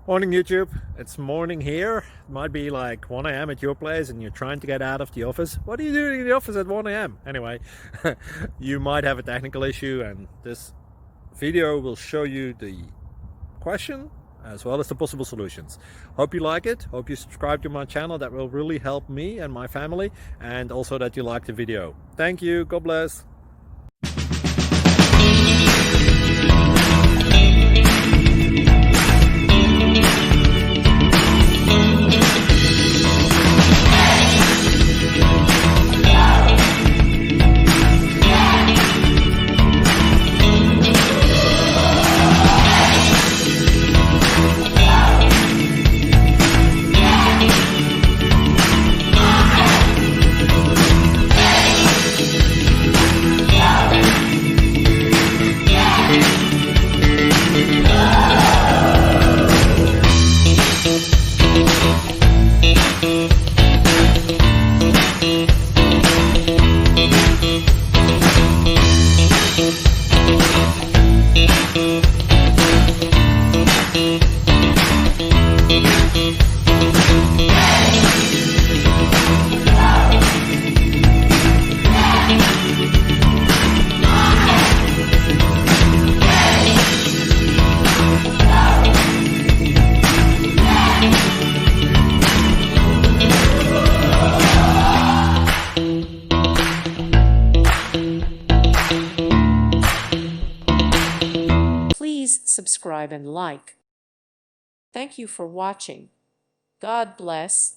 Morning YouTube, it's morning here. It might be like 1 a.m. at your place and you're trying to get out of the office. What are you doing in the office at 1 a.m.? Anyway, you might have a technical issue and this video will show you the question as well as the possible solutions. Hope you like it, hope you subscribe to my channel. That will really help me and my family, and also that you like the video. Thank you, God bless. Please subscribe and like. Thank you for watching. God bless.